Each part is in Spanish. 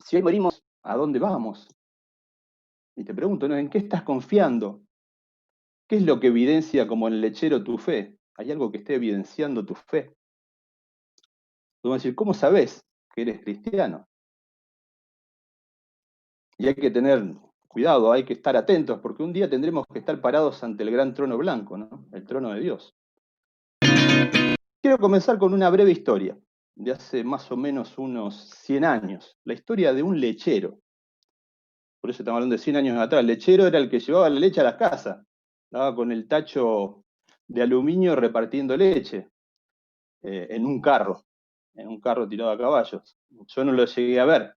Si hoy morimos, ¿a dónde vamos? Y te pregunto, ¿no? ¿En qué estás confiando? ¿Qué es lo que evidencia como el lechero tu fe? ¿Hay algo que esté evidenciando tu fe? Podemos decir, ¿cómo sabes que eres cristiano? Y hay que tener cuidado, hay que estar atentos, porque un día tendremos que estar parados ante el gran trono blanco, ¿no? El trono de Dios. Quiero comenzar con una breve historia de hace más o menos unos 100 años, la historia de un lechero. Por eso estamos hablando de 100 años atrás. El lechero era el que llevaba la leche a las casas, estaba con el tacho de aluminio repartiendo leche en un carro tirado a caballos. Yo no lo llegué a ver.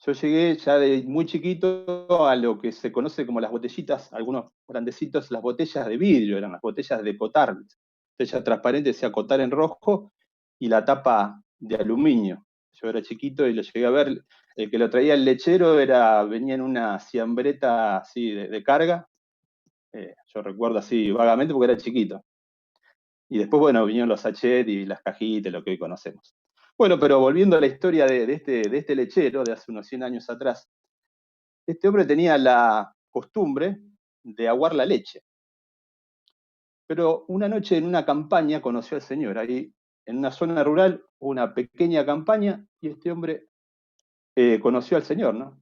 Yo llegué ya de muy chiquito a lo que se conoce como las botellitas, algunos grandecitos, las botellas de vidrio, eran las botellas de cotar, botella transparente, decía cotar en rojo, y la tapa de aluminio. Yo era chiquito y lo llegué a ver. El que lo traía el lechero venía en una ciambreta así de carga. Yo recuerdo así vagamente porque era chiquito. Y después, bueno, vinieron los sachets y las cajitas, lo que hoy conocemos. Bueno, pero volviendo a la historia de este lechero de hace unos 100 años atrás, este hombre tenía la costumbre de aguar la leche. Pero una noche en una campaña conoció al Señor. Ahí en una zona rural, una pequeña campaña, y este hombre conoció al Señor, ¿no?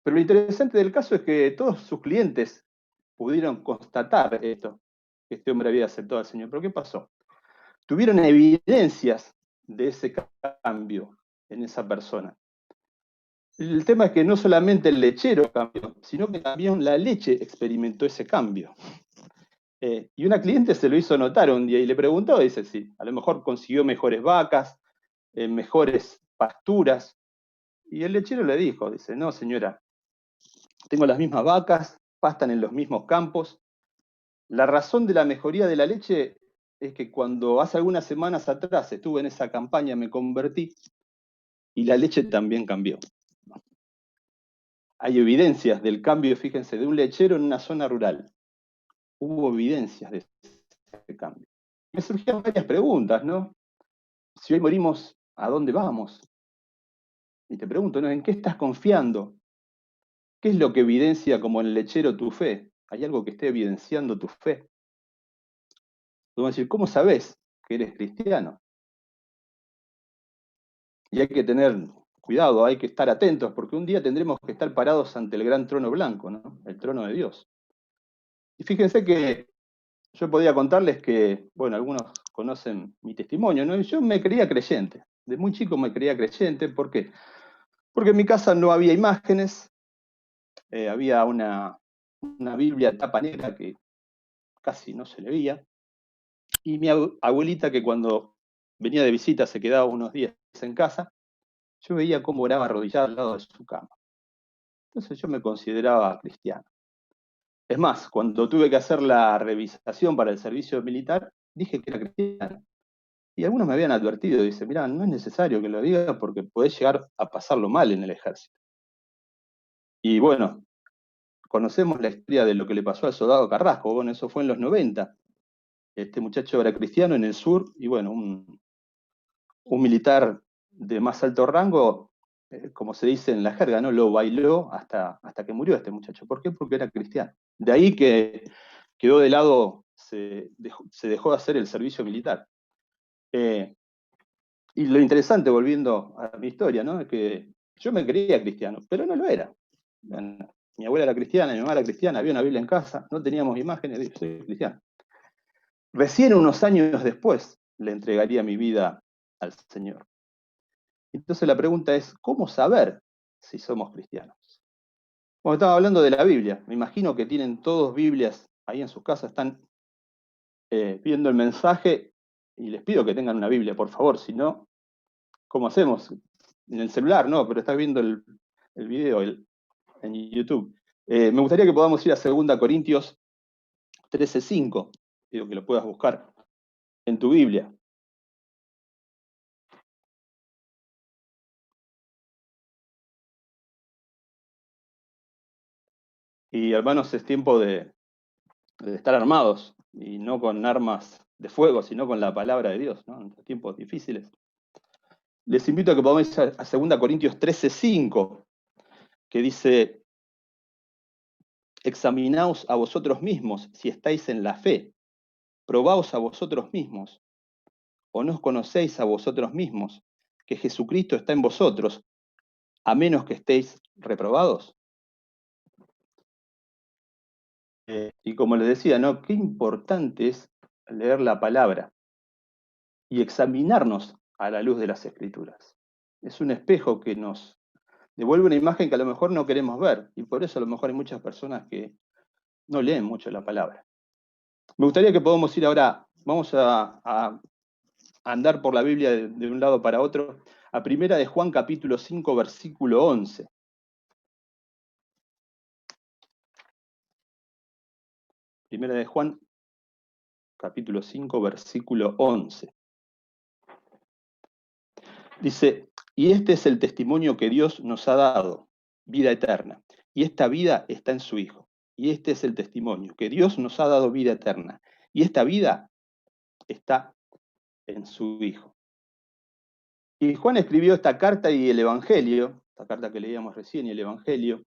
Pero lo interesante del caso es que todos sus clientes pudieron constatar esto, que este hombre había aceptado al Señor. ¿Pero qué pasó? Tuvieron evidencias de ese cambio en esa persona. El tema es que no solamente el lechero cambió, sino que también la leche experimentó ese cambio. Y una cliente se lo hizo notar un día y le preguntó, dice, sí, a lo mejor consiguió mejores vacas, mejores pasturas. Y el lechero le dijo, dice, no señora, tengo las mismas vacas, pastan en los mismos campos. La razón de la mejoría de la leche es que cuando hace algunas semanas atrás estuve en esa campaña, me convertí y la leche también cambió. Hay evidencias del cambio, fíjense, de un lechero en una zona rural. Hubo evidencias de ese cambio. Me surgieron varias preguntas, ¿no? Si hoy morimos, ¿a dónde vamos? Y te pregunto, ¿no? ¿En qué estás confiando? ¿Qué es lo que evidencia como el lechero tu fe? ¿Hay algo que esté evidenciando tu fe? Podemos decir, ¿cómo sabes que eres cristiano? Y hay que tener cuidado, hay que estar atentos, porque un día tendremos que estar parados ante el gran trono blanco, ¿no? El trono de Dios. Y fíjense que yo podía contarles que, bueno, algunos conocen mi testimonio, ¿no? Y yo me creía creyente. De muy chico me creía creyente, ¿por qué? Porque en mi casa no había imágenes, había una Biblia de tapa negra que casi no se leía, y mi abuelita que cuando venía de visita se quedaba unos días en casa, yo veía cómo oraba arrodillada al lado de su cama. Entonces yo me consideraba cristiano. Es más, cuando tuve que hacer la revisación para el servicio militar, dije que era cristiano. Y algunos me habían advertido, dice, mirá, no es necesario que lo digas porque podés llegar a pasarlo mal en el ejército. Y bueno, conocemos la historia de lo que le pasó al soldado Carrasco, bueno, eso fue en los 90. Este muchacho era cristiano en el sur y bueno, un militar de más alto rango, como se dice en la jerga, ¿no? Lo bailó hasta que murió este muchacho. ¿Por qué? Porque era cristiano. De ahí que quedó de lado, se dejó de hacer el servicio militar. Eh, y lo interesante, volviendo a mi historia, ¿no? Es que yo me creía cristiano, pero no lo era. Bueno, mi abuela era cristiana, mi mamá era cristiana, había una Biblia en casa, no teníamos imágenes, yo soy cristiano. Recién unos años después le entregaría mi vida al Señor. Entonces la pregunta es, ¿cómo saber si somos cristianos? Bueno, estaba hablando de la Biblia. Me imagino que tienen todos Biblias ahí en sus casas, están viendo el mensaje y les pido que tengan una Biblia, por favor. Si no, ¿cómo hacemos? En el celular, no, pero estás viendo el video en YouTube. Me gustaría que podamos ir a 2 Corintios 13:5. Pido que lo puedas buscar en tu Biblia. Y hermanos, es tiempo de estar armados y no con armas de fuego, sino con la palabra de Dios, ¿no? En tiempos difíciles. Les invito a que podamos ir a 2 Corintios 13:5, que dice, examinaos a vosotros mismos si estáis en la fe, probaos a vosotros mismos, o no os conocéis a vosotros mismos, que Jesucristo está en vosotros, a menos que estéis reprobados. Y como les decía, ¿no? Qué importante es leer la palabra y examinarnos a la luz de las Escrituras. Es un espejo que nos devuelve una imagen que a lo mejor no queremos ver, y por eso a lo mejor hay muchas personas que no leen mucho la palabra. Me gustaría que podamos ir ahora, vamos a andar por la Biblia de un lado para otro, a 1 Juan capítulo 5, versículo 11. 1 Juan capítulo 5, versículo 11. Dice, y este es el testimonio que Dios nos ha dado, vida eterna, y esta vida está en su Hijo. Y este es el testimonio, que Dios nos ha dado vida eterna, y esta vida está en su Hijo. Y Juan escribió esta carta y el Evangelio, esta carta que leíamos recién y el Evangelio,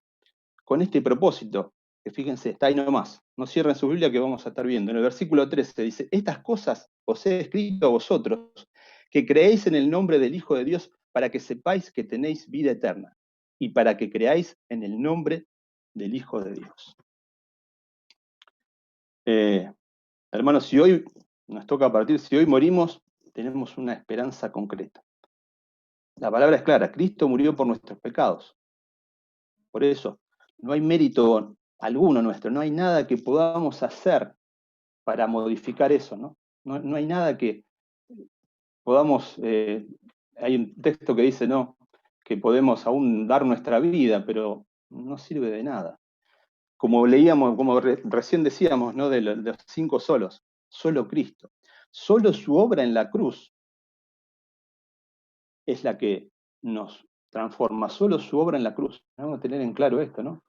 con este propósito, que fíjense, está ahí nomás, no cierren su Biblia que vamos a estar viendo. En el versículo 13 dice, estas cosas os he escrito a vosotros, que creéis en el nombre del Hijo de Dios, para que sepáis que tenéis vida eterna, y para que creáis en el nombre del Hijo de Dios. Hermanos, si hoy nos toca partir, si hoy morimos, tenemos una esperanza concreta. La palabra es clara, Cristo murió por nuestros pecados. Por eso, no hay mérito alguno nuestro, no hay nada que podamos hacer para modificar eso, ¿no? No hay nada que podamos, hay un texto que dice, no, que podemos aún dar nuestra vida, pero no sirve de nada. Como leíamos, como recién decíamos, ¿no? De los 5 solos, solo Cristo. Solo su obra en la cruz es la que nos transforma, solo su obra en la cruz. Vamos a tener en claro esto, ¿no?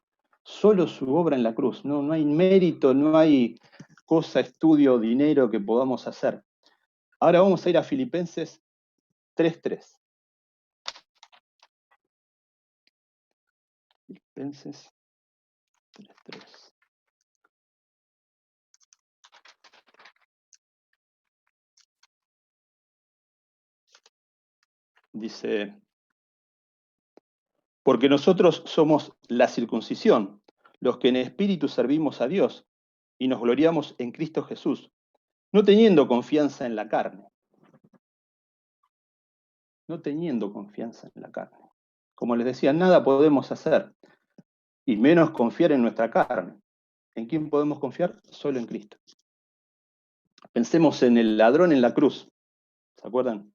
Solo su obra en la cruz. No hay mérito, no hay cosa, estudio, dinero que podamos hacer. Ahora vamos a ir a Filipenses 3:3. Filipenses 3:3. Dice, porque nosotros somos la circuncisión, los que en espíritu servimos a Dios y nos gloriamos en Cristo Jesús, no teniendo confianza en la carne. No teniendo confianza en la carne. Como les decía, nada podemos hacer, y menos confiar en nuestra carne. ¿En quién podemos confiar? Solo en Cristo. Pensemos en el ladrón en la cruz. ¿Se acuerdan?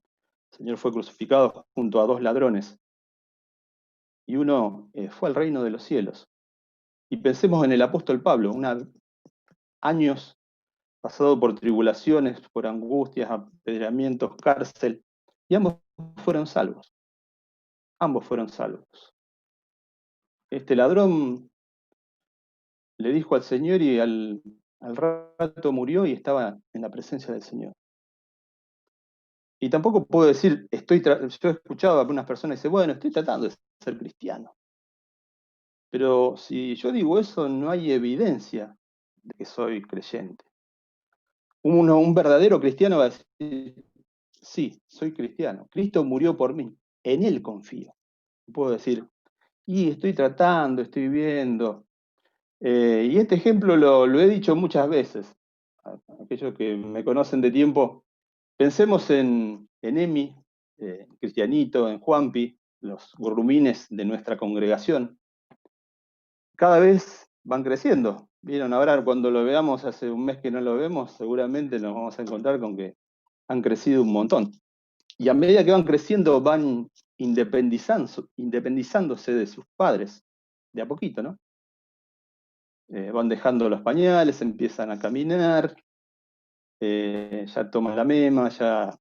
El Señor fue crucificado junto a 2 ladrones. Y uno fue al reino de los cielos. Y pensemos en el apóstol Pablo, años pasado por tribulaciones, por angustias, apedreamientos, cárcel, y ambos fueron salvos. Ambos fueron salvos. Este ladrón le dijo al Señor y al rato murió y estaba en la presencia del Señor. Y tampoco puedo decir, yo he escuchado a algunas personas que dicen, bueno, estoy tratando de ser cristiano. Pero si yo digo eso, no hay evidencia de que soy creyente. Un verdadero cristiano va a decir, sí, soy cristiano. Cristo murió por mí. En Él confío. Puedo decir, y estoy tratando, estoy viendo. Y este ejemplo lo he dicho muchas veces. Aquellos que me conocen de tiempo, pensemos en Emi, Cristianito, en Juanpi, los gurrumines de nuestra congregación. Cada vez van creciendo. Vieron, ahora cuando lo veamos, hace un mes que no lo vemos, seguramente nos vamos a encontrar con que han crecido un montón. Y a medida que van creciendo, van independizándose de sus padres, de a poquito, ¿no? Van dejando los pañales, empiezan a caminar, ya toman la mema, ya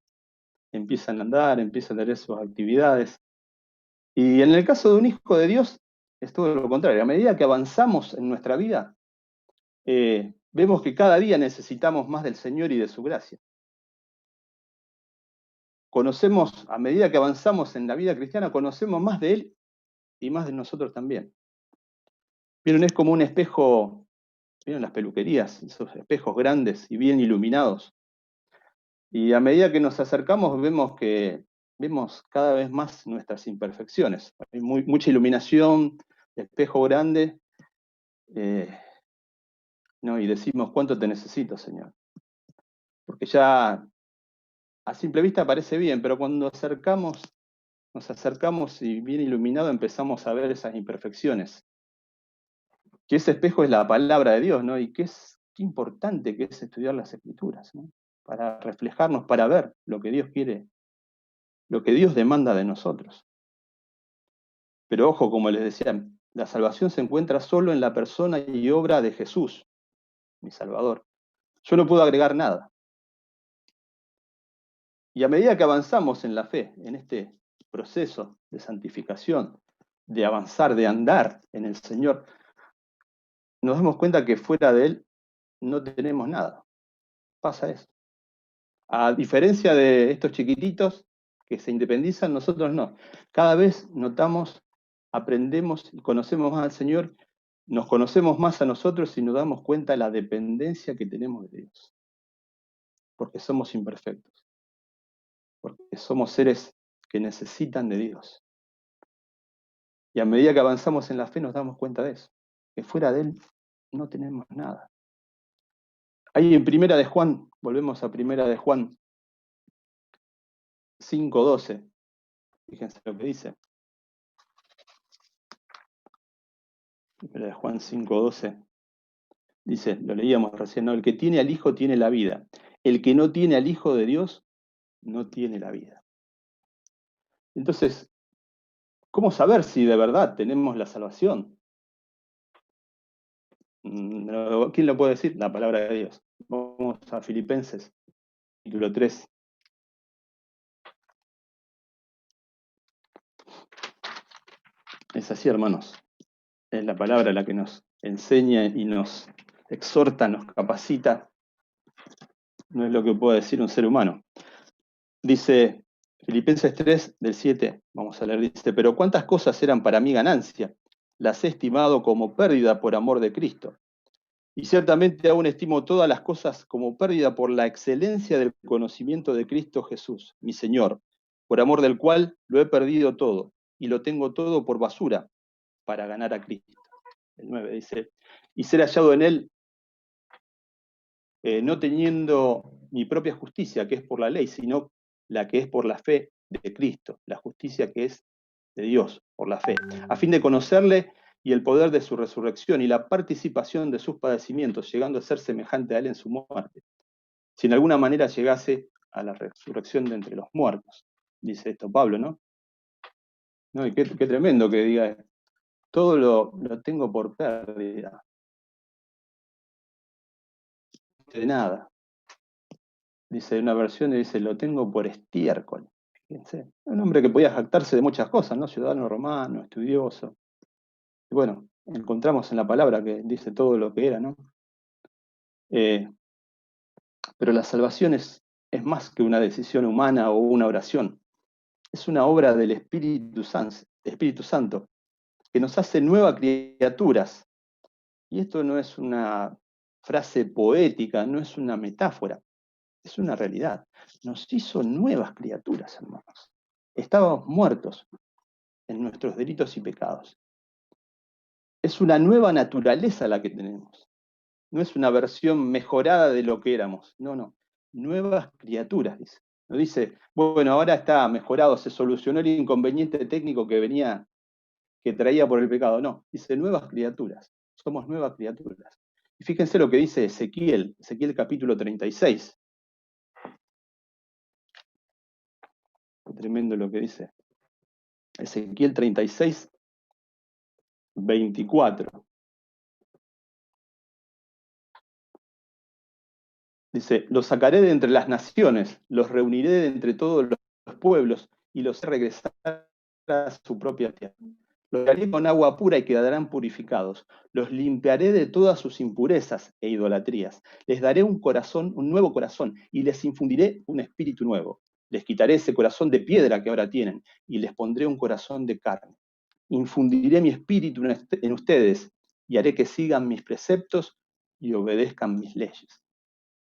empiezan a andar, empiezan a tener sus actividades. Y en el caso de un hijo de Dios, es todo lo contrario. A medida que avanzamos en nuestra vida, vemos que cada día necesitamos más del Señor y de su gracia. conocemos, a medida que avanzamos en la vida cristiana, conocemos más de Él y más de nosotros también. Vieron, es como un espejo, vieron las peluquerías, esos espejos grandes y bien iluminados. Y a medida que nos acercamos vemos cada vez más nuestras imperfecciones. Hay mucha iluminación, espejo grande, ¿no? Y decimos, ¿cuánto te necesito, Señor? Porque ya a simple vista parece bien, pero cuando nos acercamos y bien iluminado empezamos a ver esas imperfecciones. Que ese espejo es la palabra de Dios, ¿no? Y qué importante que es estudiar las Escrituras, ¿no? Para reflejarnos, para ver lo que Dios quiere, lo que Dios demanda de nosotros. Pero ojo, como les decía, la salvación se encuentra solo en la persona y obra de Jesús, mi Salvador. Yo no puedo agregar nada. Y a medida que avanzamos en la fe, en este proceso de santificación, de avanzar, de andar en el Señor, nos damos cuenta que fuera de Él no tenemos nada. Pasa eso. A diferencia de estos chiquititos que se independizan, nosotros no. Cada vez notamos, aprendemos y conocemos más al Señor, nos conocemos más a nosotros y nos damos cuenta de la dependencia que tenemos de Dios. Porque somos imperfectos. Porque somos seres que necesitan de Dios. Y a medida que avanzamos en la fe nos damos cuenta de eso. Que fuera de Él no tenemos nada. Ahí en Primera de Juan, volvemos a Primera de Juan 5:12. Fíjense lo que dice. Primera de Juan 5:12. Dice, lo leíamos recién, ¿no? El que tiene al Hijo tiene la vida. El que no tiene al Hijo de Dios no tiene la vida. Entonces, ¿cómo saber si de verdad tenemos la salvación? ¿Quién lo puede decir? La palabra de Dios. Vamos a Filipenses, capítulo 3. Es así, hermanos. Es la palabra la que nos enseña y nos exhorta, nos capacita. No es lo que puede decir un ser humano. Dice Filipenses 3, del 7, vamos a leer, dice, pero cuántas cosas eran para mí ganancia, las he estimado como pérdida por amor de Cristo. Y ciertamente aún estimo todas las cosas como pérdida por la excelencia del conocimiento de Cristo Jesús, mi Señor, por amor del cual lo he perdido todo, y lo tengo todo por basura, para ganar a Cristo. El 9 dice, y ser hallado en Él, no teniendo mi propia justicia, que es por la ley, sino la que es por la fe de Cristo, la justicia que es de Dios, por la fe, a fin de conocerle y el poder de su resurrección y la participación de sus padecimientos, llegando a ser semejante a Él en su muerte, si en alguna manera llegase a la resurrección de entre los muertos. Dice esto Pablo, ¿no? ¿No? Y qué tremendo que diga, todo lo tengo por pérdida. De nada. Dice una versión, dice, lo tengo por estiércol. Fíjense, un hombre que podía jactarse de muchas cosas, ¿no? Ciudadano romano, estudioso. Y bueno, encontramos en la palabra que dice todo lo que era, ¿no? Pero la salvación es más que una decisión humana o una oración. Es una obra del Espíritu Santo, que nos hace nuevas criaturas. Y esto no es una frase poética, no es una metáfora, es una realidad. Nos hizo nuevas criaturas, hermanos. Estábamos muertos en nuestros delitos y pecados. Es una nueva naturaleza la que tenemos. No es una versión mejorada de lo que éramos. No. Nuevas criaturas, dice. No dice, bueno, ahora está mejorado, se solucionó el inconveniente técnico que traía por el pecado. No, dice nuevas criaturas. Somos nuevas criaturas. Y fíjense lo que dice Ezequiel capítulo 36. Qué tremendo lo que dice. Ezequiel 36, 24. Dice, los sacaré de entre las naciones, los reuniré de entre todos los pueblos y los haré regresar a su propia tierra. Los haré con agua pura y quedarán purificados. Los limpiaré de todas sus impurezas e idolatrías. Les daré un nuevo corazón, y les infundiré un espíritu nuevo. Les quitaré ese corazón de piedra que ahora tienen y les pondré un corazón de carne. Infundiré mi espíritu en ustedes y haré que sigan mis preceptos y obedezcan mis leyes.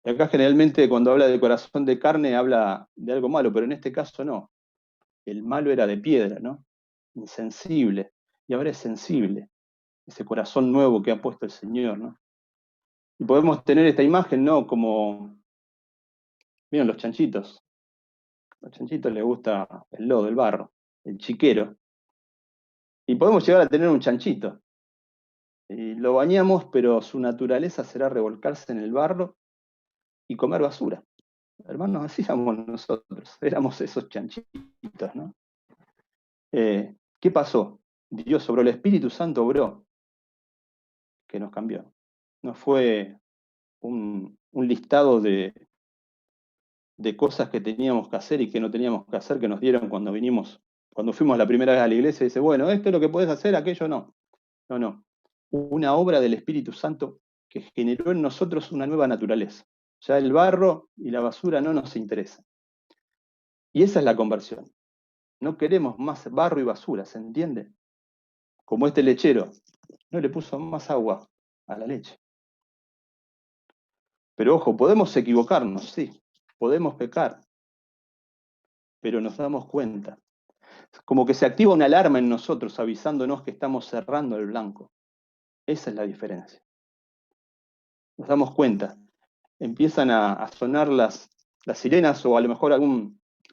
Y acá generalmente cuando habla de corazón de carne habla de algo malo, pero en este caso no. El malo era de piedra, ¿no? Insensible. Y ahora es sensible. Ese corazón nuevo que ha puesto el Señor, ¿no? Y podemos tener esta imagen, ¿no? Como, miren, los chanchitos. A los chanchitos les gusta el lodo, el barro, el chiquero. Y podemos llegar a tener un chanchito. Y lo bañamos, pero su naturaleza será revolcarse en el barro y comer basura. Hermanos, así éramos nosotros. Éramos esos chanchitos, ¿no? ¿Qué pasó? Dios obró, el Espíritu Santo obró, que nos cambió. No fue un listado de cosas que teníamos que hacer y que no teníamos que hacer, que nos dieron cuando fuimos la primera vez a la iglesia, y dice, bueno, esto es lo que podés hacer, aquello no. No, no. Una obra del Espíritu Santo que generó en nosotros una nueva naturaleza. Ya el barro y la basura no nos interesa. Y esa es la conversión. No queremos más barro y basura, ¿se entiende? Como este lechero, no le puso más agua a la leche. Pero ojo, podemos equivocarnos, sí, podemos pecar, pero nos damos cuenta. Como que se activa una alarma en nosotros avisándonos que estamos cerrando el blanco. Esa es la diferencia. Nos damos cuenta. Empiezan a sonar las sirenas o a lo mejor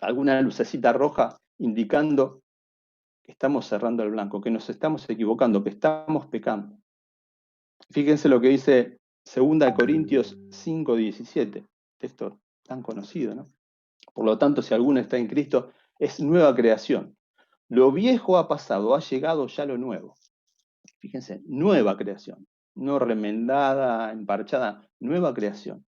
alguna lucecita roja indicando que estamos cerrando el blanco, que nos estamos equivocando, que estamos pecando. Fíjense lo que dice 2 Corintios 5:17, texto tan conocido, ¿no? Por lo tanto, si alguno está en Cristo, es nueva creación. Lo viejo ha pasado, ha llegado ya lo nuevo. Fíjense, nueva creación, no remendada, emparchada, nueva creación.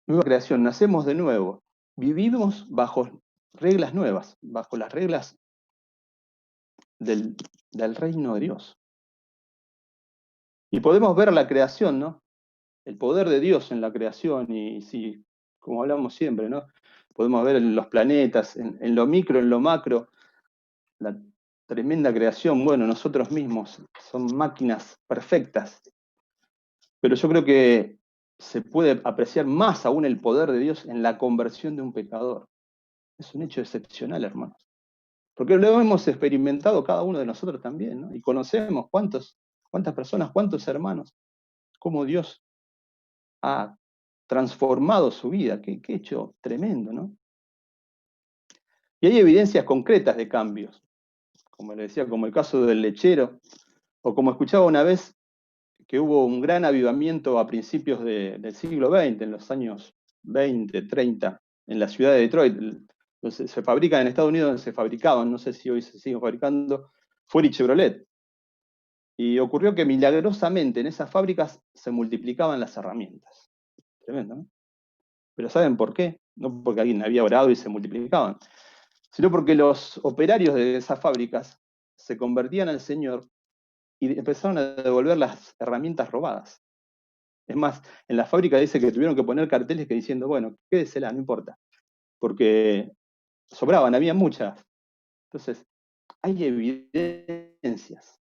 Nueva creación, nacemos de nuevo, vivimos bajo reglas nuevas, bajo las reglas del reino de Dios. Y podemos ver la creación, ¿no? El poder de Dios en la creación, y sí, como hablamos siempre, ¿no? Podemos ver en los planetas, en lo micro, en lo macro, la tremenda creación. Bueno, nosotros mismos son máquinas perfectas, pero yo creo que se puede apreciar más aún el poder de Dios en la conversión de un pecador. Es un hecho excepcional, hermanos. Porque lo hemos experimentado cada uno de nosotros también, ¿no? Y conocemos cuántas personas, cuántos hermanos, cómo Dios ha transformado su vida. Qué hecho tremendo, ¿no? Y hay evidencias concretas de cambios, como le decía, como el caso del lechero, o como escuchaba una vez que hubo un gran avivamiento a principios del siglo XX, en los años 20, 30, en la ciudad de Detroit. Entonces, se fabrican en Estados Unidos, donde se fabricaban, no sé si hoy se siguen fabricando, Ford y Chevrolet. Y ocurrió que milagrosamente en esas fábricas se multiplicaban las herramientas. Tremendo, ¿no? Pero ¿saben por qué? No porque alguien había orado y se multiplicaban, sino porque los operarios de esas fábricas se convertían al Señor y empezaron a devolver las herramientas robadas. Es más, en la fábrica dice que tuvieron que poner carteles que diciendo, bueno, quédesela, no importa, porque sobraban, había muchas. Entonces, hay evidencias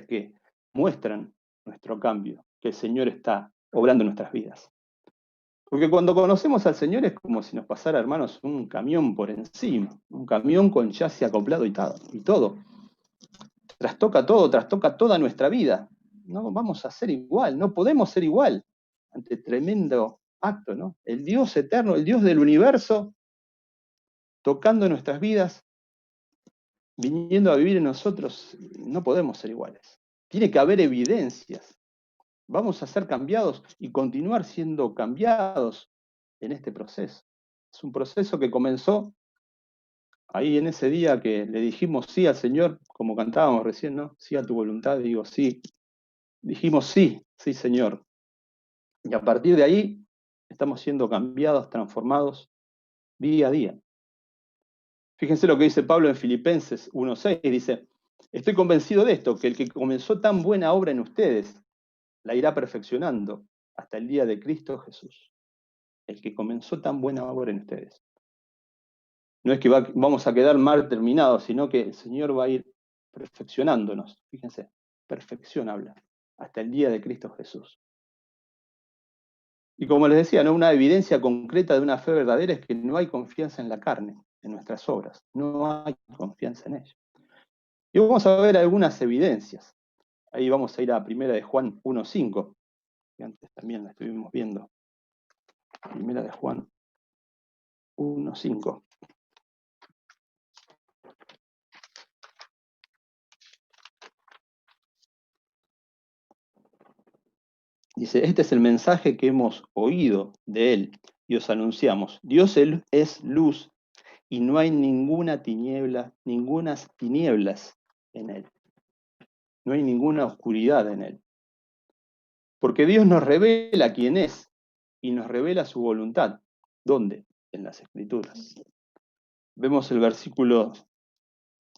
que muestran nuestro cambio, que el Señor está obrando en nuestras vidas. Porque cuando conocemos al Señor es como si nos pasara, hermanos, un camión por encima, un camión con chasis acoplado y todo. Trastoca todo, trastoca toda nuestra vida. No vamos a ser igual, no podemos ser igual ante tremendo acto, ¿no? El Dios eterno, el Dios del universo, tocando nuestras vidas, viniendo a vivir en nosotros, no podemos ser iguales. Tiene que haber evidencias. Vamos a ser cambiados y continuar siendo cambiados en este proceso. Es un proceso que comenzó ahí en ese día que le dijimos sí al Señor, como cantábamos recién, ¿no? Sí a tu voluntad, digo sí. Dijimos sí, sí Señor. Y a partir de ahí estamos siendo cambiados, transformados día a día. Fíjense lo que dice Pablo en Filipenses 1:6, dice, estoy convencido de esto, que el que comenzó tan buena obra en ustedes, la irá perfeccionando hasta el día de Cristo Jesús. el que comenzó tan buena obra en ustedes. No es que vamos a quedar mal terminados, sino que el Señor va a ir perfeccionándonos. Fíjense, perfección habla, hasta el día de Cristo Jesús. Y como les decía, ¿no? Una evidencia concreta de una fe verdadera es que no hay confianza en la carne, en nuestras obras. No hay confianza en ella. Y vamos a ver algunas evidencias. Ahí vamos a ir a primera de Juan 1:5, que antes también la estuvimos viendo. Primera de Juan 1:5. Dice, este es el mensaje que hemos oído de él y os anunciamos. Dios es luz y no hay ninguna tiniebla, ningunas tinieblas en él. No hay ninguna oscuridad en él. Porque Dios nos revela quién es y nos revela su voluntad. ¿Dónde? En las Escrituras. Vemos el versículo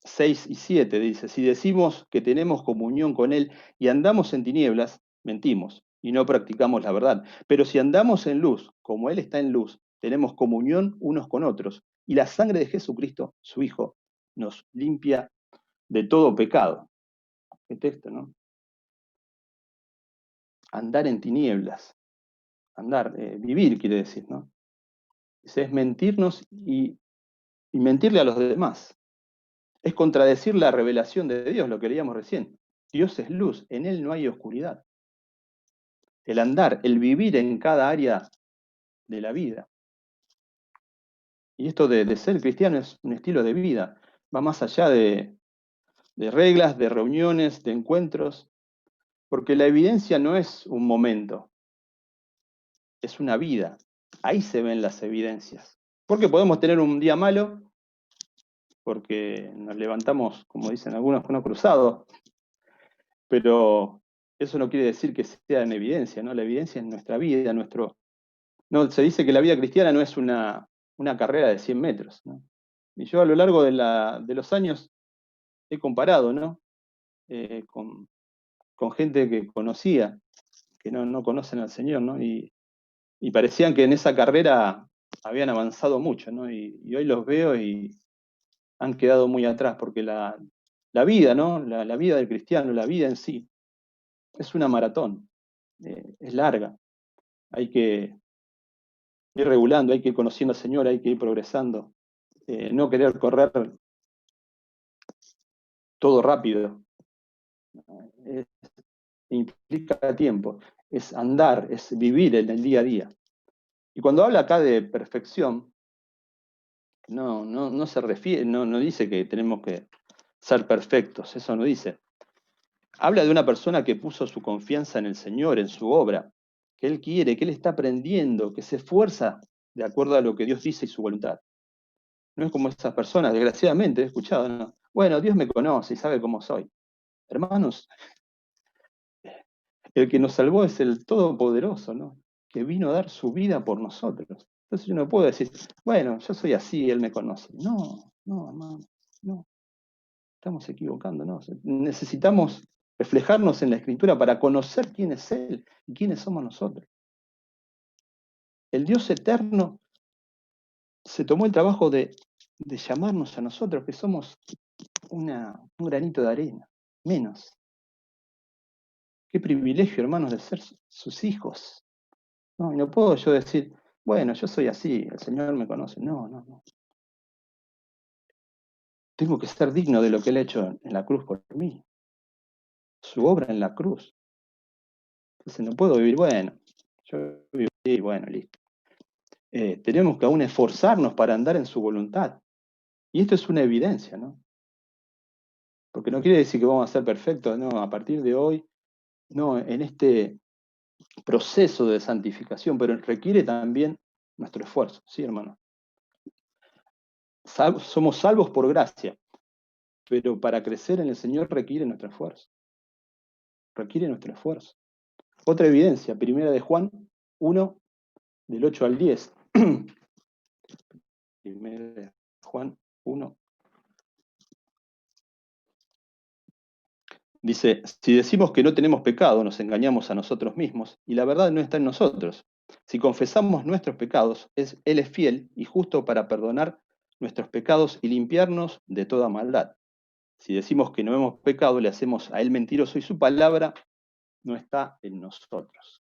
6 y 7, dice, si decimos que tenemos comunión con Él y andamos en tinieblas, mentimos y no practicamos la verdad. Pero si andamos en luz, como Él está en luz, tenemos comunión unos con otros y la sangre de Jesucristo, su Hijo, nos limpia de todo pecado. Qué texto, ¿no? Andar en tinieblas, andar, vivir quiere decir, ¿no? Dice, es mentirnos y mentirle a los demás. Es contradecir la revelación de Dios, lo que leíamos recién. Dios es luz, en Él no hay oscuridad. El andar, el vivir en cada área de la vida. Y esto de ser cristiano es un estilo de vida, va más allá de reglas, de reuniones, de encuentros, porque la evidencia no es un momento, es una vida. Ahí se ven las evidencias. Porque podemos tener un día malo, porque nos levantamos, como dicen algunos, con uno cruzado, pero eso no quiere decir que sea en evidencia, ¿no? La evidencia es nuestra vida, nuestro... No, se dice que la vida cristiana no es una carrera de 100 metros, ¿no? Y yo a lo largo de los años he comparado, ¿no? Con gente que conocía, que no conocen al Señor, ¿no? Y parecían que en esa carrera habían avanzado mucho, ¿no? Y hoy los veo y han quedado muy atrás, porque la vida, ¿no? La vida del cristiano, la vida en sí, es una maratón, es larga. Hay que ir regulando, hay que ir conociendo al Señor, hay que ir progresando. No querer correr todo rápido. Implica tiempo. Es andar, es vivir en el día a día. Y cuando habla acá de perfección, no se refiere, no dice que tenemos que ser perfectos, eso no dice. Habla de una persona que puso su confianza en el Señor, en su obra, que Él quiere, que Él está aprendiendo, que se esfuerza de acuerdo a lo que Dios dice y su voluntad. No es como esas personas, desgraciadamente, he escuchado, ¿no? Bueno, Dios me conoce y sabe cómo soy. Hermanos, el que nos salvó es el Todopoderoso, ¿no? Que vino a dar su vida por nosotros. Entonces yo no puedo decir, bueno, yo soy así, Él me conoce. No, hermano, no. Estamos equivocando, ¿no? Necesitamos reflejarnos en la Escritura para conocer quién es Él y quiénes somos nosotros. El Dios eterno se tomó el trabajo de llamarnos a nosotros, que somos un granito de arena, menos. Qué privilegio, hermanos, de ser sus hijos. No, y no puedo yo decir, bueno, yo soy así, el Señor me conoce. No. Tengo que ser digno de lo que Él ha hecho en la cruz por mí. Su obra en la cruz. Entonces no puedo vivir, bueno, yo vivo así, bueno, listo. Tenemos que aún esforzarnos para andar en su voluntad. Y esto es una evidencia, ¿no? Porque no quiere decir que vamos a ser perfectos, no, a partir de hoy, no, en este proceso de santificación, pero requiere también nuestro esfuerzo, ¿sí, hermano? Somos salvos por gracia, pero para crecer en el Señor requiere nuestro esfuerzo. Requiere nuestro esfuerzo. Otra evidencia, primera de Juan 1, del 8 al 10. Primera de Juan 1. Dice, si decimos que no tenemos pecado, nos engañamos a nosotros mismos y la verdad no está en nosotros. Si confesamos nuestros pecados, Él es fiel y justo para perdonar nuestros pecados y limpiarnos de toda maldad. Si decimos que no hemos pecado, le hacemos a Él mentiroso y su palabra no está en nosotros.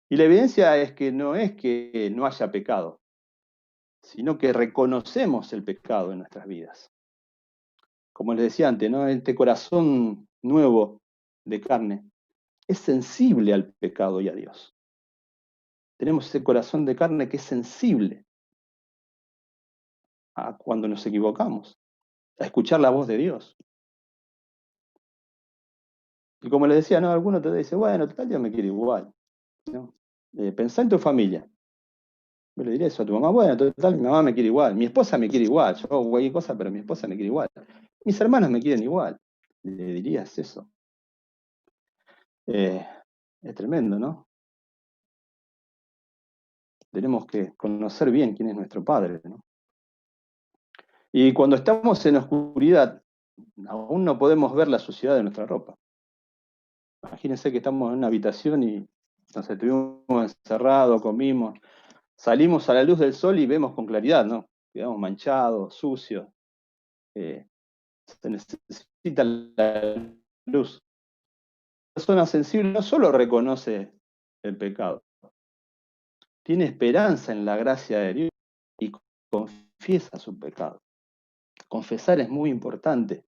Y la evidencia es que no haya pecado, sino que reconocemos el pecado en nuestras vidas. Como les decía antes, ¿no? Este corazón nuevo de carne es sensible al pecado y a Dios. Tenemos ese corazón de carne que es sensible a cuando nos equivocamos, a escuchar la voz de Dios. Y como les decía, ¿no? Alguno te dice, bueno, total, Dios me quiere igual, ¿no? Pensá en tu familia. Yo le diría eso a tu mamá, bueno, total, mi mamá me quiere igual, mi esposa me quiere igual, yo hago cualquier cosa, pero mi esposa me quiere igual. Mis hermanos me quieren igual. Le dirías eso. Es tremendo, ¿no? Tenemos que conocer bien quién es nuestro Padre, ¿no? Y cuando estamos en oscuridad, aún no podemos ver la suciedad de nuestra ropa. Imagínense que estamos en una habitación y nos estuvimos encerrados, comimos, salimos a la luz del sol y vemos con claridad, ¿no? Quedamos manchados, sucios. Se necesita la luz. La persona sensible no solo reconoce el pecado, tiene esperanza en la gracia de Dios y confiesa su pecado. Confesar es muy importante,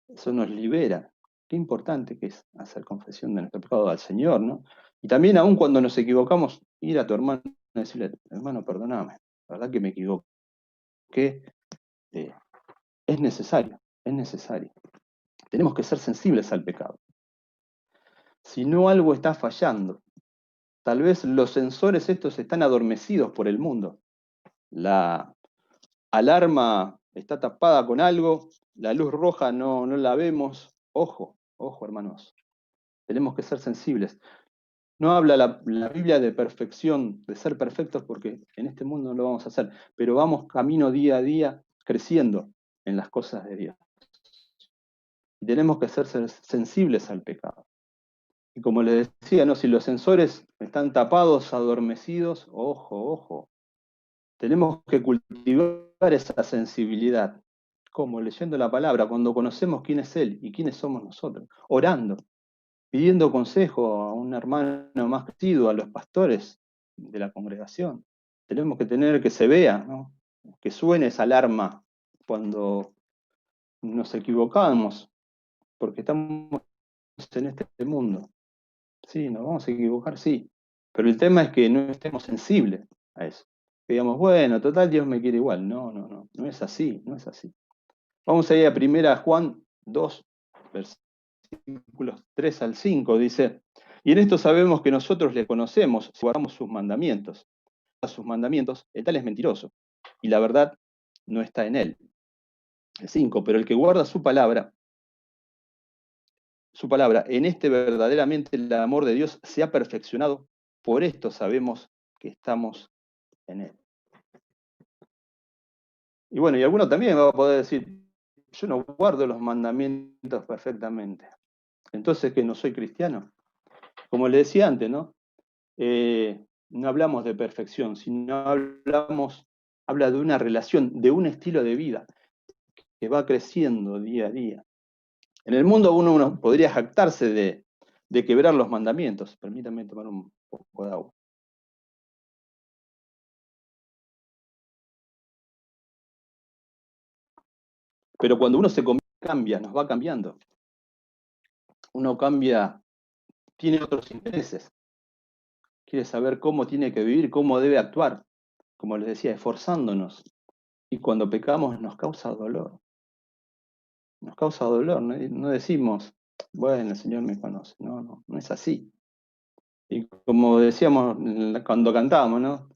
eso nos libera. Qué importante que es hacer confesión de nuestro pecado al Señor, ¿no? Y también aún cuando nos equivocamos, ir a tu hermano y decirle, hermano, perdóname, la verdad que me equivoqué. Es necesario, es necesario. Tenemos que ser sensibles al pecado. Si no, algo está fallando. Tal vez los sensores estos están adormecidos por el mundo. La alarma está tapada con algo, la luz roja no la vemos. Ojo, ojo, hermanos. Tenemos que ser sensibles. No habla la Biblia de perfección, de ser perfectos, porque en este mundo no lo vamos a hacer, pero vamos camino día a día creciendo en las cosas de Dios. Y tenemos que ser sensibles al pecado. Y como les decía, ¿no? Si los sensores están tapados, adormecidos, ojo, ojo. Tenemos que cultivar esa sensibilidad. ¿Cómo? Leyendo la palabra, cuando conocemos quién es Él y quiénes somos nosotros. Orando, pidiendo consejo a un hermano más crecido, a los pastores de la congregación. Tenemos que tener que se vea, ¿no? Que suene esa alarma cuando nos equivocamos, porque estamos en este mundo. Sí, nos vamos a equivocar, sí. Pero el tema es que no estemos sensibles a eso. Que digamos, bueno, total, Dios me quiere igual. No, no, no. No es así, no es así. Vamos a ir a 1 Juan 2, versículos 3 al 5. Dice, y en esto sabemos que nosotros le conocemos si guardamos sus mandamientos. A sus mandamientos, el tal es mentiroso. Y la verdad no está en él. El 5, pero el que guarda su palabra, en este verdaderamente el amor de Dios se ha perfeccionado, por esto sabemos que estamos en Él. Y bueno, y alguno también va a poder decir, yo no guardo los mandamientos perfectamente, entonces que no soy cristiano. Como le decía antes, ¿no? No hablamos de perfección, sino habla de una relación, de un estilo de vida que va creciendo día a día. En el mundo uno podría jactarse de quebrar los mandamientos. Permítanme tomar un poco de agua. Pero cuando uno se cambia, nos va cambiando. Uno cambia, tiene otros intereses. Quiere saber cómo tiene que vivir, cómo debe actuar. Como les decía, esforzándonos. Y cuando pecamos nos causa dolor. Nos causa dolor. No decimos, bueno, el Señor me conoce. No es así. Y como decíamos cuando cantábamos, ¿no?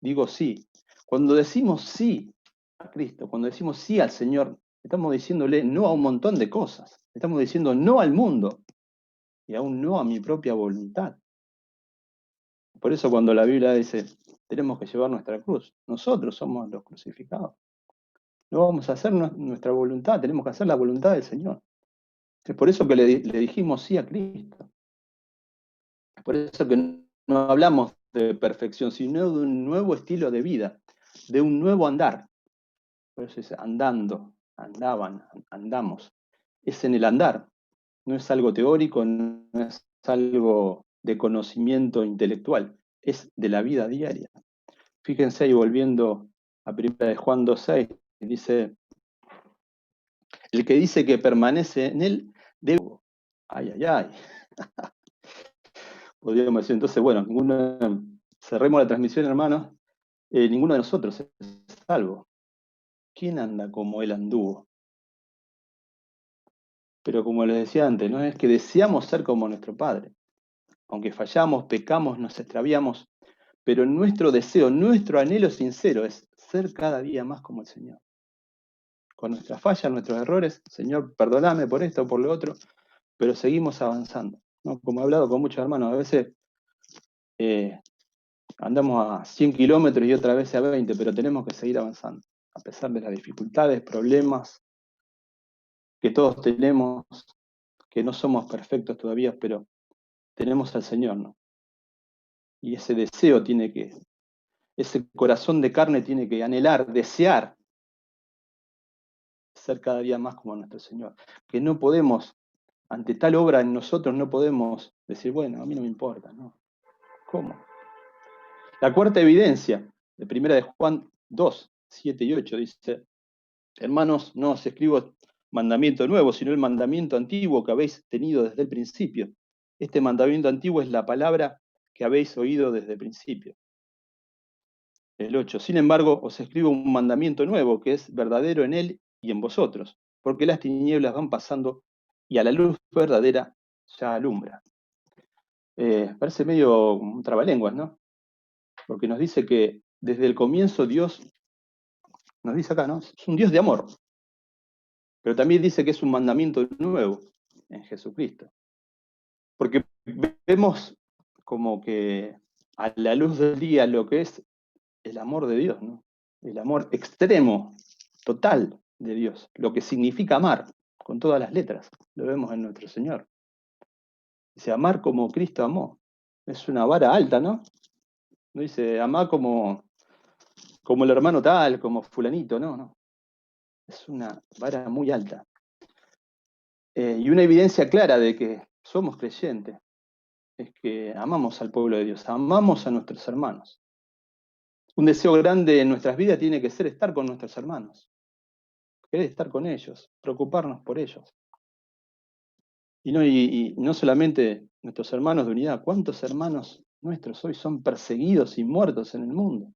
Digo sí. Cuando decimos sí a Cristo, cuando decimos sí al Señor, estamos diciéndole no a un montón de cosas. Estamos diciendo no al mundo y aún no a mi propia voluntad. Por eso cuando la Biblia dice, tenemos que llevar nuestra cruz, nosotros somos los crucificados. No vamos a hacer nuestra voluntad, tenemos que hacer la voluntad del Señor. Es por eso que le dijimos sí a Cristo. Es por eso que no hablamos de perfección, sino de un nuevo estilo de vida, de un nuevo andar. Por eso es andando, andaban, andamos. Es en el andar, no es algo teórico, no es algo de conocimiento intelectual, es de la vida diaria. Fíjense ahí volviendo a 1 de Juan 2:6, dice, el que dice que permanece en él, debe... Ay, ay, ay. Podríamos decir, entonces, bueno, cerremos la transmisión, hermanos. Ninguno de nosotros es salvo. ¿Quién anda como él anduvo? Pero como les decía antes, ¿no? Es que deseamos ser como nuestro Padre. Aunque fallamos, pecamos, nos extraviamos, pero nuestro deseo, nuestro anhelo sincero es ser cada día más como el Señor. Con nuestras fallas, nuestros errores, Señor, perdóname por esto o por lo otro, pero seguimos avanzando, ¿no? Como he hablado con muchos hermanos, a veces andamos a 100 kilómetros y otra vez a 20, pero tenemos que seguir avanzando, a pesar de las dificultades, problemas que todos tenemos, que no somos perfectos todavía, pero tenemos al Señor, ¿no? Y ese deseo ese corazón de carne tiene que anhelar, desear ser cada día más como nuestro Señor. Que no podemos, ante tal obra en nosotros, no podemos decir, bueno, a mí no me importa, ¿no? ¿Cómo? La cuarta evidencia, de 1 de Juan 2, 7 y 8, dice, hermanos, no os escribo mandamiento nuevo, sino el mandamiento antiguo que habéis tenido desde el principio. Este mandamiento antiguo es la palabra que habéis oído desde el principio. El 8. Sin embargo, os escribo un mandamiento nuevo que es verdadero en él y en vosotros, porque las tinieblas van pasando y a la luz verdadera ya alumbra. Parece medio un trabalenguas, ¿no? Porque nos dice que desde el comienzo Dios, nos dice acá, ¿no? Es un Dios de amor, pero también dice que es un mandamiento nuevo en Jesucristo. Porque vemos como que a la luz del día lo que es el amor de Dios, ¿no? El amor extremo, total de Dios, lo que significa amar, con todas las letras, lo vemos en nuestro Señor. Dice, amar como Cristo amó. Es una vara alta, ¿no? No dice, amar como el hermano tal, como fulanito, no, no. Es una vara muy alta. Y una evidencia clara de que somos creyentes es que amamos al pueblo de Dios, amamos a nuestros hermanos. Un deseo grande en nuestras vidas tiene que ser estar con nuestros hermanos, querer estar con ellos, preocuparnos por ellos. Y no solamente nuestros hermanos de unidad, ¿cuántos hermanos nuestros hoy son perseguidos y muertos en el mundo?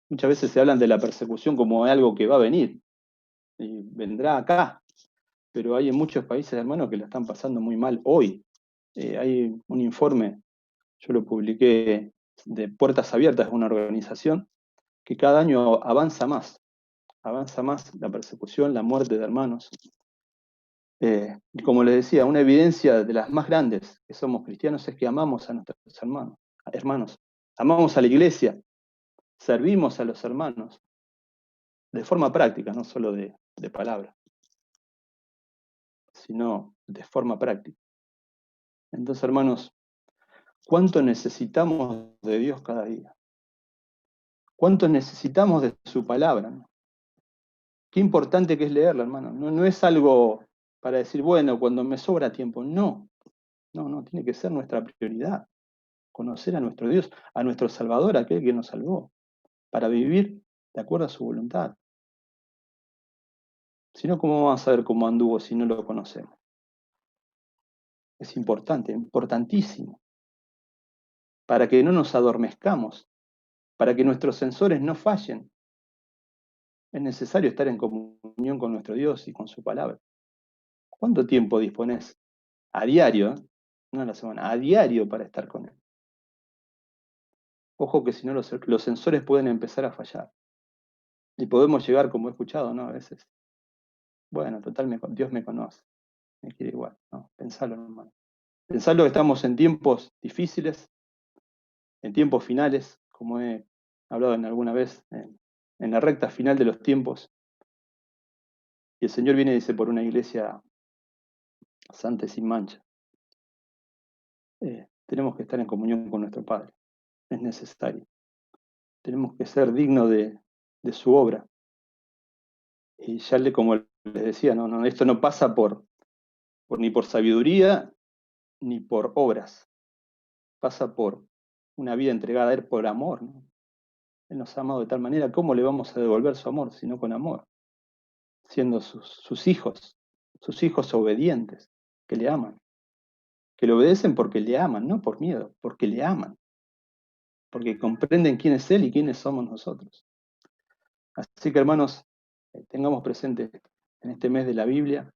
Muchas veces se hablan de la persecución como algo que va a venir, y vendrá acá, pero hay en muchos países, hermanos, que la están pasando muy mal hoy. Hay un informe, yo lo publiqué, de Puertas Abiertas, una organización, que cada año avanza más la persecución, la muerte de hermanos. Y como les decía, una evidencia de las más grandes que somos cristianos es que amamos a nuestros hermanos. Amamos a la iglesia, servimos a los hermanos, de forma práctica, no solo de palabra, sino de forma práctica. Entonces, hermanos, ¿cuánto necesitamos de Dios cada día? ¿Cuánto necesitamos de su palabra? Qué importante que es leerla, hermano. No es algo para decir, bueno, cuando me sobra tiempo. No, tiene que ser nuestra prioridad. Conocer a nuestro Dios, a nuestro Salvador, aquel que nos salvó, para vivir de acuerdo a su voluntad. Si no, ¿cómo vamos a saber cómo anduvo si no lo conocemos? Es importante, importantísimo, para que no nos adormezcamos, para que nuestros sensores no fallen. Es necesario estar en comunión con nuestro Dios y con su palabra. ¿Cuánto tiempo dispones a diario, no a la semana, a diario para estar con Él? Ojo que si no los sensores pueden empezar a fallar. Y podemos llegar, como he escuchado, ¿no? A veces, bueno, total, Dios me conoce, me quiere igual. No, pensalo, hermano. Pensalo que estamos en tiempos difíciles, en tiempos finales, como he hablado en alguna vez, en la recta final de los tiempos. Y el Señor viene y dice por una iglesia santa y sin mancha. tenemos que estar en comunión con nuestro Padre. Es necesario. Tenemos que ser dignos de su obra. Y ya como les decía, esto no pasa ni por sabiduría ni por obras. Pasa por una vida entregada a Él por amor, ¿no? Él nos ha amado de tal manera, ¿cómo le vamos a devolver su amor sino con amor? Siendo sus hijos obedientes, que le aman, que le obedecen porque le aman, no por miedo, porque le aman, porque comprenden quién es Él y quiénes somos nosotros. Así que hermanos, tengamos presente en este mes de la Biblia,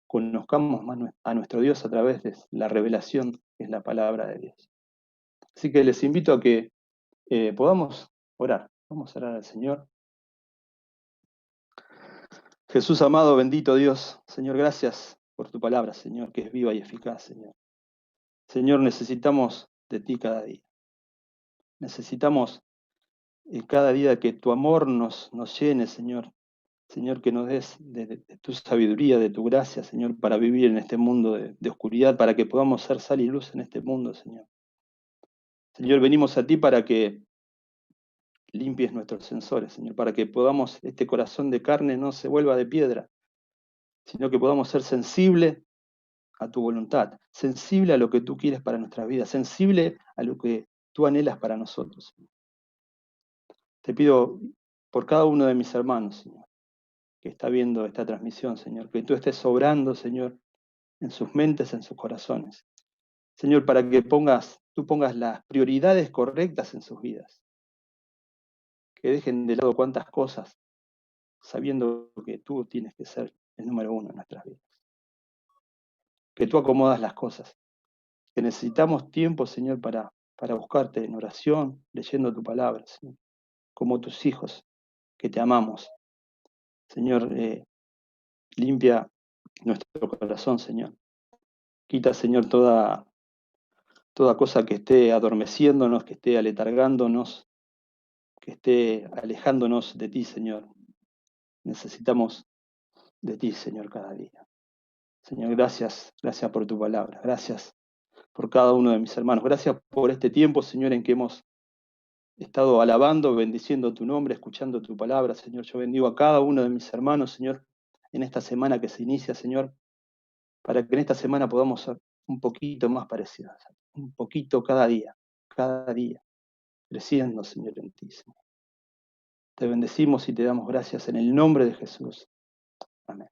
conozcamos más a nuestro Dios a través de la revelación que es la palabra de Dios. Así que les invito a que podamos orar. Vamos a orar al Señor. Jesús amado, bendito Dios, Señor, gracias por tu palabra, Señor, que es viva y eficaz, Señor. Señor, necesitamos de ti cada día. Necesitamos cada día que tu amor nos llene, Señor. Señor, que nos des de tu sabiduría, de tu gracia, Señor, para vivir en este mundo de oscuridad, para que podamos ser sal y luz en este mundo, Señor. Señor, venimos a ti para que limpies nuestros sensores, Señor, para que podamos, este corazón de carne no se vuelva de piedra, sino que podamos ser sensibles a tu voluntad, sensible a lo que tú quieres para nuestra vida, sensible a lo que tú anhelas para nosotros. Te pido por cada uno de mis hermanos, Señor, que está viendo esta transmisión, Señor, que tú estés obrando, Señor, en sus mentes, en sus corazones. Señor, para que tú pongas las prioridades correctas en sus vidas. Que dejen de lado cuantas cosas, sabiendo que tú tienes que ser el número uno en nuestras vidas. Que tú acomodas las cosas. Que necesitamos tiempo, Señor, para buscarte en oración, leyendo tu palabra, Señor, como tus hijos, que te amamos. Señor, limpia nuestro corazón, Señor. Quita, Señor, toda cosa que esté adormeciéndonos, que esté aletargándonos, que esté alejándonos de ti, Señor. Necesitamos de ti, Señor, cada día. Señor, gracias por tu palabra. Gracias por cada uno de mis hermanos. Gracias por este tiempo, Señor, en que hemos estado alabando, bendiciendo tu nombre, escuchando tu palabra, Señor. Yo bendigo a cada uno de mis hermanos, Señor, en esta semana que se inicia, Señor, para que en esta semana podamos ser un poquito más parecidos, un poquito cada día, creciendo, Señor, en ti, Señor. Te bendecimos y te damos gracias en el nombre de Jesús. Amén.